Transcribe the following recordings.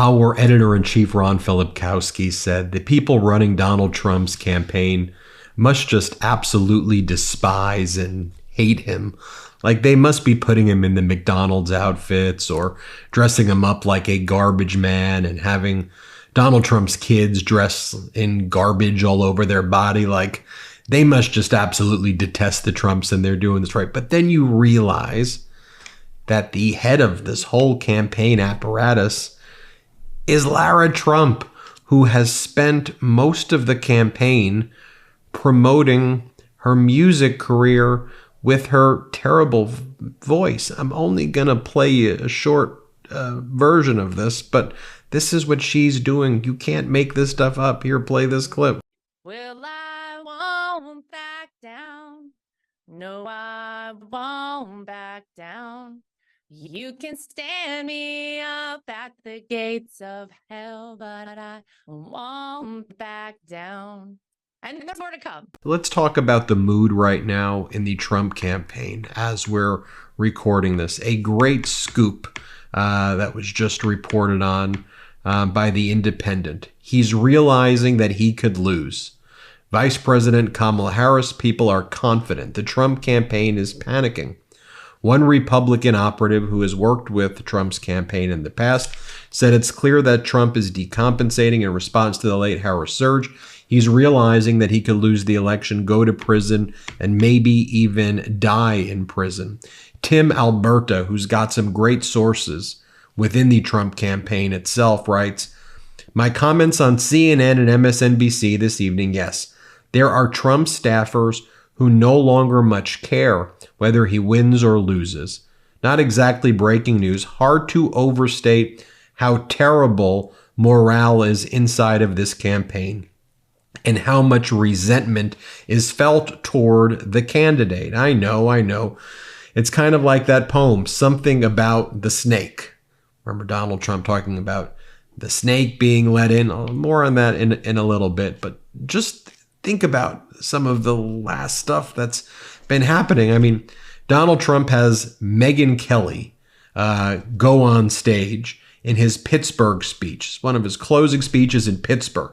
Our editor-in-chief, Ron Filipkowski, said the people running Donald Trump's campaign must just absolutely despise and hate him. Like, they must be putting him in the McDonald's outfits or dressing him up like a garbage man and having Donald Trump's kids dress in garbage all over their body. Like, they must just absolutely detest the Trumps, and they're doing this right. But then you realize that the head of this whole campaign apparatus is Lara Trump, who has spent most of the campaign promoting her music career with her terrible voice. I'm only going to play you a short version of this, but this is what she's doing. You can't make this stuff up. Here, play this clip. Well, I won't back down. No, I won't back down. You can stand me up at the gates of hell, but I won't back down. And there's more to come. Let's talk about the mood right now in the Trump campaign as we're recording this. A great scoop that was just reported on by The Independent. He's realizing that he could lose. Vice President Kamala Harris, people are confident. The Trump campaign is panicking. One Republican operative who has worked with Trump's campaign in the past said it's clear that Trump is decompensating in response to the late Harris surge. He's realizing that he could lose the election, go to prison, and maybe even die in prison. Tim Alberta, who's got some great sources within the Trump campaign itself, writes, "My comments on CNN and MSNBC this evening, yes, there are Trump staffers who no longer much care whether he wins or loses. Not exactly breaking news. Hard to overstate how terrible morale is inside of this campaign and how much resentment is felt toward the candidate. I know. It's kind of like that poem, Something About the Snake." Remember Donald Trump talking about the snake being let in? More on that in a little bit, but just think about some of the last stuff that's been happening. I mean, Donald Trump has Megyn Kelly go on stage in his Pittsburgh speech. It's one of his closing speeches in Pittsburgh.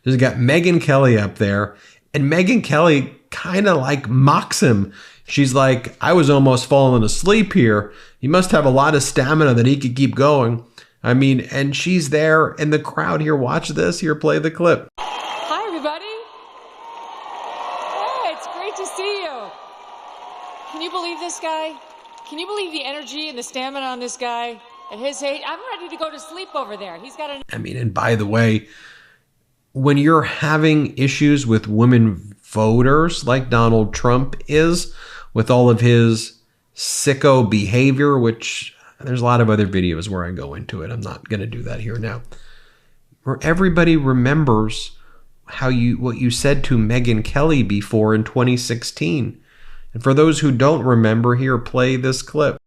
He's got Megyn Kelly up there, and Megyn Kelly kind of like mocks him. She's like, "I was almost falling asleep here. He must have a lot of stamina that he could keep going." I mean, and she's there in the crowd here. Watch this. Here, play the clip. Hi, everybody. Hey, it's great to see you. Can you believe this guy? Can you believe the energy and the stamina on this guy? At his age, I'm ready to go to sleep over there. He's got I mean, and by the way, when you're having issues with women voters like Donald Trump is, with all of his sicko behavior, which there's a lot of other videos where I go into it. I'm not going to do that here now. Where everybody remembers what you said to Megyn Kelly before in 2016. And for those who don't remember, here, play this clip.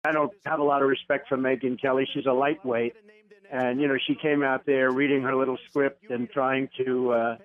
I don't have a lot of respect for Megyn Kelly. She's a lightweight. And, she came out there reading her little script and trying to,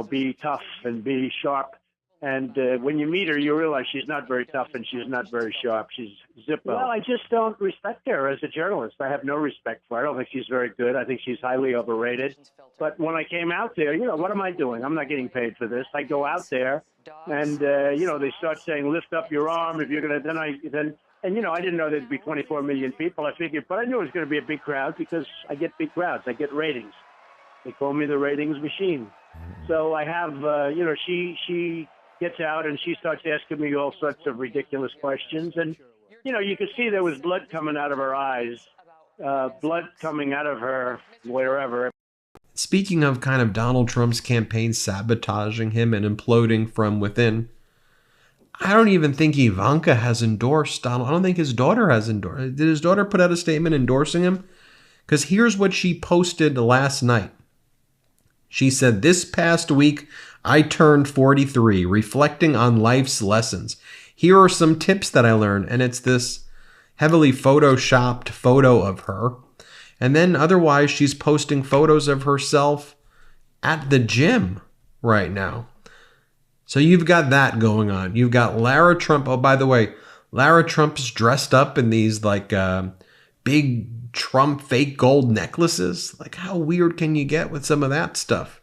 be tough and be sharp. And when you meet her, you realize she's not very tough and she's not very sharp. She's Zippo. Well, I just don't respect her as a journalist. I have no respect for her. I don't think she's very good. I think she's highly overrated. But when I came out there, what am I doing? I'm not getting paid for this. I go out there and, they start saying, lift up your arm if you're going to, I didn't know there'd be 24 million people. I figured, but I knew it was going to be a big crowd because I get big crowds. I get ratings. They call me the ratings machine. So I have, she gets out and she starts asking me all sorts of ridiculous questions. And, you could see there was blood coming out of her eyes, blood coming out of her wherever. Speaking of kind of Donald Trump's campaign sabotaging him and imploding from within, I don't even think Ivanka has endorsed Donald. I don't think his daughter has endorsed. Did his daughter put out a statement endorsing him? Because here's what she posted last night. She said, "This past week, I turned 43, reflecting on life's lessons. Here are some tips that I learned." And it's this heavily photoshopped photo of her. And then otherwise, she's posting photos of herself at the gym right now. So you've got that going on. You've got Lara Trump. Oh, by the way, Lara Trump's dressed up in these like big Trump fake gold necklaces. Like, how weird can you get with some of that stuff?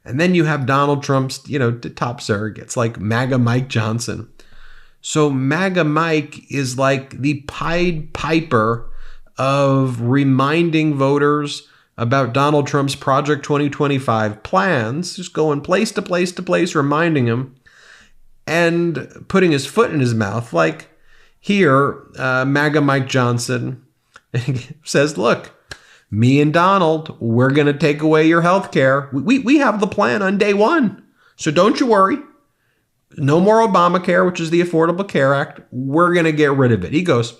And then you have Donald Trump's, top surrogates like MAGA Mike Johnson. So MAGA Mike is like the Pied Piper of reminding voters about Donald Trump's Project 2025 plans, just going place to place to place, reminding him and putting his foot in his mouth. Like here, MAGA Mike Johnson says, look, me and Donald, we're going to take away your health care. We have the plan on day one. So don't you worry. No more Obamacare, which is the Affordable Care Act. We're going to get rid of it. He goes,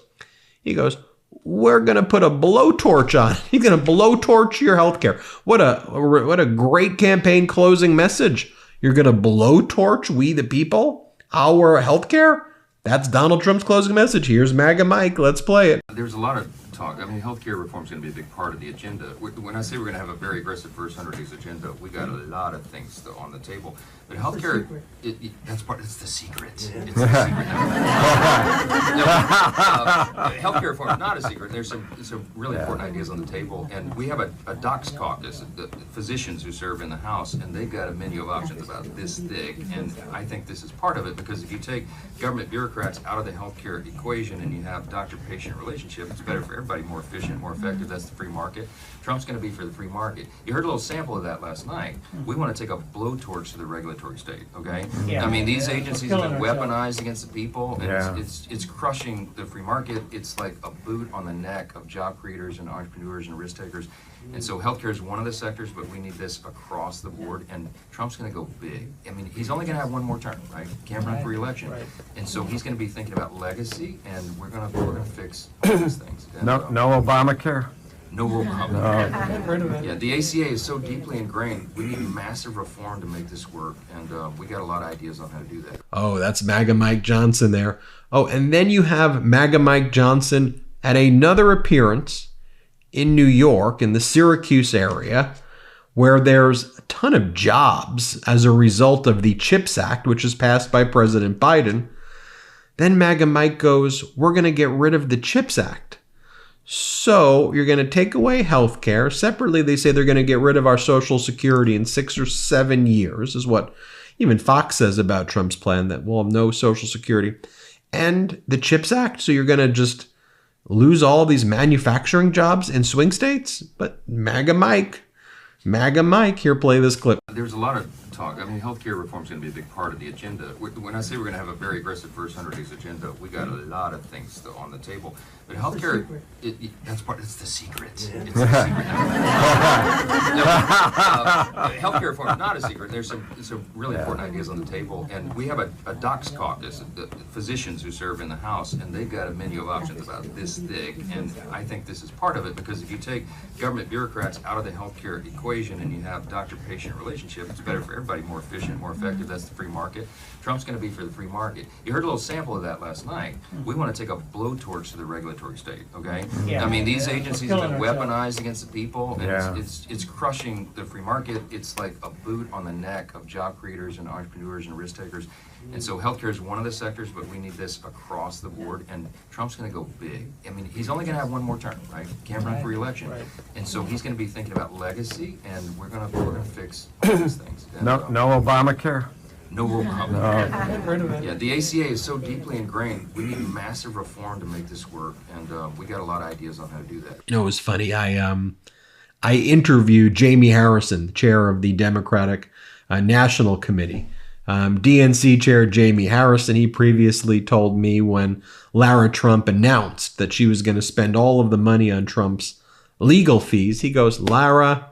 we're going to put a blowtorch on it. He's going to blowtorch your health care. What a great campaign closing message. You're going to blowtorch we the people, our health care? That's Donald Trump's closing message. Here's MAGA Mike. Let's play it. There's a lot of talk. I mean, healthcare reform is going to be a big part of the agenda. When I say we're going to have a very aggressive first 100 days agenda, we got a lot of things on the table. But healthcare, it's the secret. It's the secret. Healthcare reform is not a secret. There's some really important ideas on the table, and we have a docs caucus, the physicians who serve in the House, and they've got a menu of options about this thick. And I think this is part of it, because if you take government bureaucrats out of the healthcare equation and you have doctor-patient relationship, it's better for everybody, more efficient, more effective. That's the free market. Trump's going to be for the free market. You heard a little sample of that last night. We want to take a blowtorch to the regulatory state, okay? Yeah. I mean, these agencies have been weaponized against the people, and it's crushing the free market. It's like a boot on the neck of job creators and entrepreneurs and risk takers. And so healthcare is one of the sectors, but we need this across the board, and Trump's going to go big. I mean, he's only going to have one more term, right? Can't run for re-election. And so he's going to be thinking about legacy, and we're going to fix all these things. And, no Obamacare? No Obamacare. Yeah, the ACA is so deeply ingrained. We need massive reform to make this work, and we got a lot of ideas on how to do that. Oh, that's MAGA Mike Johnson there. Oh, and then you have MAGA Mike Johnson at another appearance in New York, in the Syracuse area, where there's a ton of jobs as a result of the CHIPS Act, which was passed by President Biden. Then MAGA Mike goes, we're going to get rid of the CHIPS Act. So you're going to take away health care. Separately, they say they're going to get rid of our Social Security in 6 or 7 years, is what even Fox says about Trump's plan, that we'll have no Social Security. And the CHIPS Act, so you're going to just lose all these manufacturing jobs in swing states? But MAGA Mike, here, play this clip. There's a lot of talk. I mean, healthcare reform is going to be a big part of the agenda. When I say we're going to have a very aggressive first 100 days agenda, we got a lot of things on the table. But healthcare, it's the secret. It's the secret. Healthcare reform is not a secret. There's some really important ideas on the table, and we have a docs caucus, the physicians who serve in the House, and they've got a menu of options about this thick. And I think this is part of it, because if you take government bureaucrats out of the healthcare equation and you have doctor-patient relationship, it's better for everybody, more efficient, more effective. That's the free market. Trump's going to be for the free market. You heard a little sample of that last night. We want to take a blowtorch to the regulatory state, okay? Yeah. I mean, these agencies have been weaponized against the people, and it's crushing the free market. It's like a boot on the neck of job creators and entrepreneurs and risk takers. And so healthcare is one of the sectors, but we need this across the board, and Trump's going to go big. I mean, he's only going to have one more term, right? Can't run for re-election. And so he's going to be thinking about legacy, and we're going to fix all these things. And, no Obamacare? No Obamacare. Yeah, the ACA is so deeply ingrained. We need massive reform to make this work, and we got a lot of ideas on how to do that. You know, it was funny. I interviewed Jamie Harrison, the chair of the Democratic National Committee. DNC Chair Jamie Harrison, he previously told me when Lara Trump announced that she was going to spend all of the money on Trump's legal fees, he goes, Lara,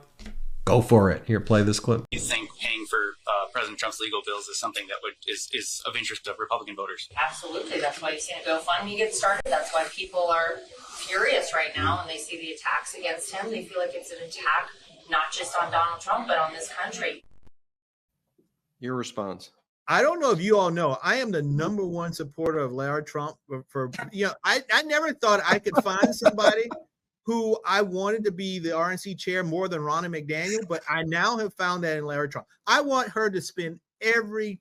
go for it. Here, play this clip. You think paying for President Trump's legal bills is something that is of interest to Republican voters? Absolutely. That's why you've seen a GoFundMe get started. That's why people are furious right now, and they see the attacks against him. They feel like it's an attack not just on Donald Trump, but on this country. Your response. I don't know if you all know, I am the #1 supporter of Lara Trump. I never thought I could find somebody who I wanted to be the RNC chair more than Ronna McDaniel, but I now have found that in Lara Trump. I want her to spend every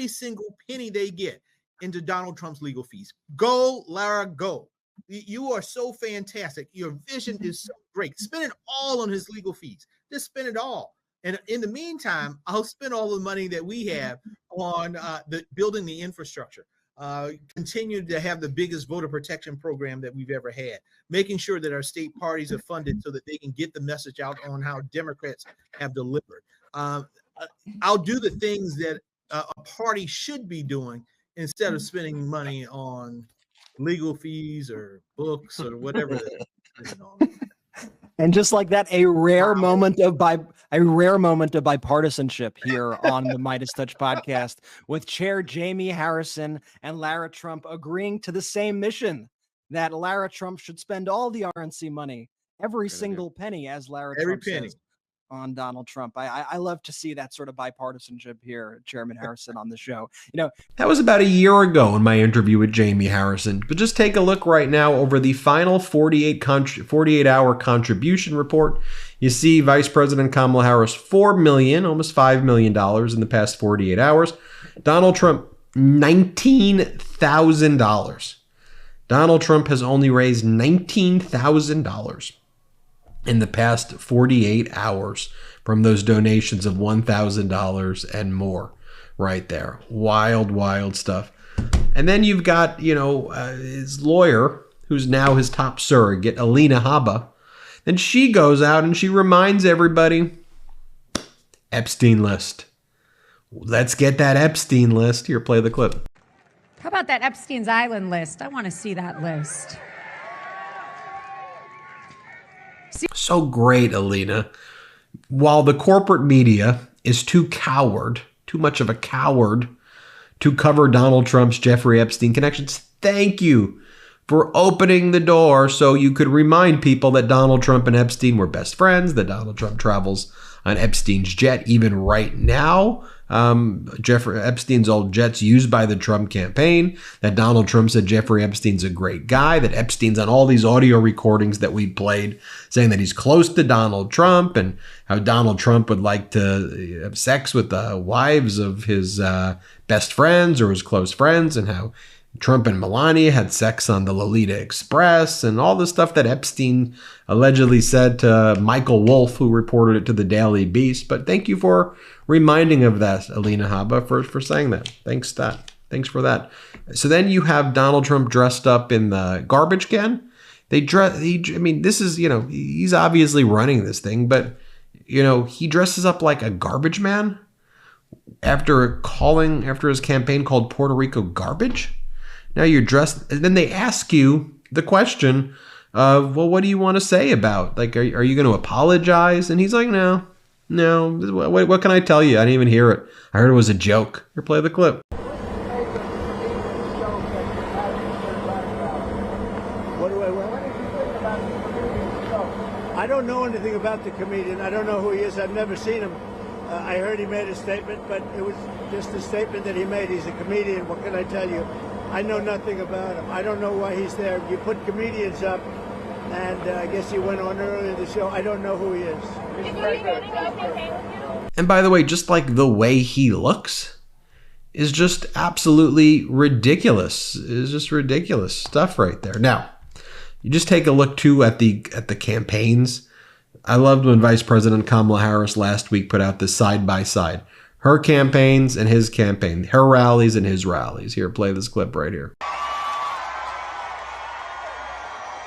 single penny they get into Donald Trump's legal fees. Go, Lara, go. You are so fantastic. Your vision is so great. Spend it all on his legal fees. Just spend it all. And in the meantime, I'll spend all the money that we have on building the infrastructure. Continue to have the biggest voter protection program that we've ever had, making sure that our state parties are funded so that they can get the message out on how Democrats have delivered. I'll do the things that a party should be doing instead of spending money on legal fees or books or whatever. And just like that, a rare moment of bipartisanship here on the Midas Touch podcast, with Chair Jamie Harrison and Lara Trump agreeing to the same mission, that Lara Trump should spend all the RNC money, every single penny, as Lara Trump says, on Donald Trump. I love to see that sort of bipartisanship here, Chairman Harrison, on the show. That was about a year ago in my interview with Jamie Harrison. But just take a look right now over the final 48-hour contribution report. You see Vice President Kamala Harris, $4 million, almost $5 million in the past 48 hours. Donald Trump, $19,000. Donald Trump has only raised $19,000 in the past 48 hours from those donations of $1,000 and more right there. Wild, wild stuff. And then you've got, his lawyer, who's now his top surrogate, Alina Habba. Then she goes out and she reminds everybody, Epstein list. Let's get that Epstein list. Here, play the clip. How about that Epstein's Island list? I want to see that list. So great, Alina. While the corporate media is too much of a coward to cover Donald Trump's Jeffrey Epstein connections, thank you for opening the door so you could remind people that Donald Trump and Epstein were best friends, that Donald Trump travels on Epstein's jet even right now. Jeffrey Epstein's old jet's used by the Trump campaign, that Donald Trump said Jeffrey Epstein's a great guy, that Epstein's on all these audio recordings that we played saying that he's close to Donald Trump and how Donald Trump would like to have sex with the wives of his best friends or his close friends, and how Trump and Melania had sex on the Lolita Express, and all the stuff that Epstein allegedly said to Michael Wolff, who reported it to the Daily Beast. But thank you for reminding of that, Alina Habba, for saying that. Thanks for that. So then you have Donald Trump dressed up in the garbage can. This is, he's obviously running this thing, but, he dresses up like a garbage man after his campaign called Puerto Rico garbage. Now you're dressed, and then they ask you the question of, well, what do you want to say about, are you going to apologize? And he's like, no, what can I tell you? I didn't even hear it. I heard it was a joke. Here, play the clip. I don't know anything about the comedian. I don't know who he is. I've never seen him. I heard he made a statement, but it was just a statement that he made. He's a comedian. What can I tell you? I know nothing about him. I don't know why he's there. You put comedians up, and I guess he went on earlier in the show. I don't know who he is. And by the way, just like the way he looks is just absolutely ridiculous. It's just ridiculous stuff right there. Now, you just take a look too at the campaigns. I loved when Vice President Kamala Harris last week put out this side by side. Her campaigns and his campaign, her rallies and his rallies. Here, play this clip right here.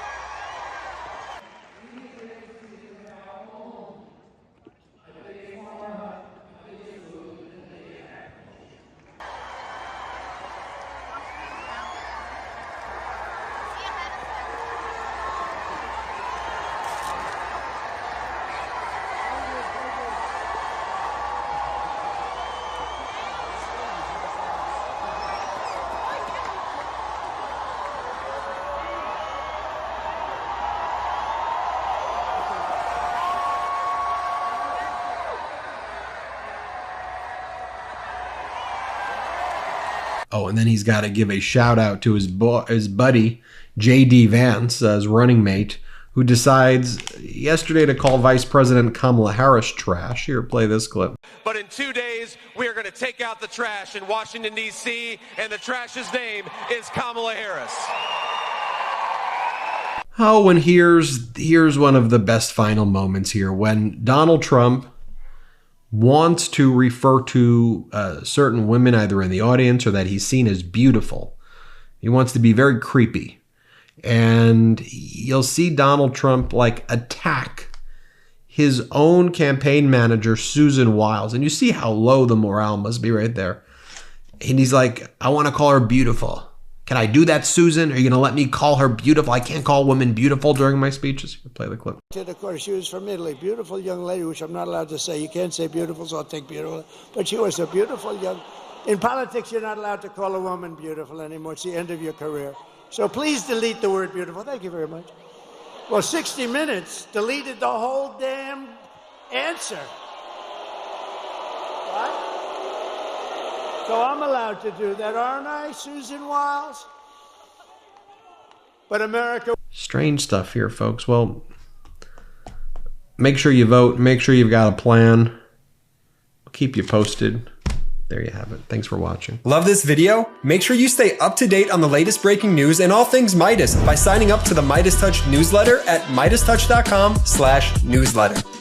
Oh, and then he's got to give a shout out to his buddy, J.D. Vance, his running mate, who decides yesterday to call Vice President Kamala Harris trash. Here, play this clip. But in 2 days, we are going to take out the trash in Washington, D.C., and the trash's name is Kamala Harris. Oh, and then he's got to give a shout out to his buddy, J.D. Vance, his running mate, who decides yesterday to call Vice President Kamala Harris trash. Here, play this clip. And in 2 days, we are going to take out the trash in Washington, D.C., and the trash's name is Kamala Harris. Oh, and here's one of the best final moments here when Donald Trump wants to refer to certain women either in the audience or that he's seen as beautiful. He wants to be very creepy. And you'll see Donald Trump like attack his own campaign manager, Susan Wiles. And you see how low the morale must be right there. And he's like, I want to call her beautiful. Can I do that, Susan? Are you going to let me call her beautiful? I can't call women beautiful during my speeches. Play the clip. Of course, she was from Italy. Beautiful young lady, which I'm not allowed to say. You can't say beautiful, so I'll take beautiful. But she was a beautiful young... In politics, you're not allowed to call a woman beautiful anymore. It's the end of your career. So please delete the word beautiful. Thank you very much. Well, 60 Minutes deleted the whole damn answer. What? So I'm allowed to do that, aren't I, Susan Wiles? But America... Strange stuff here, folks. Well, make sure you vote. Make sure you've got a plan. I'll keep you posted. There you have it. Thanks for watching. Love this video? Make sure you stay up to date on the latest breaking news and all things Midas by signing up to the Midas Touch newsletter at MidasTouch.com/newsletter.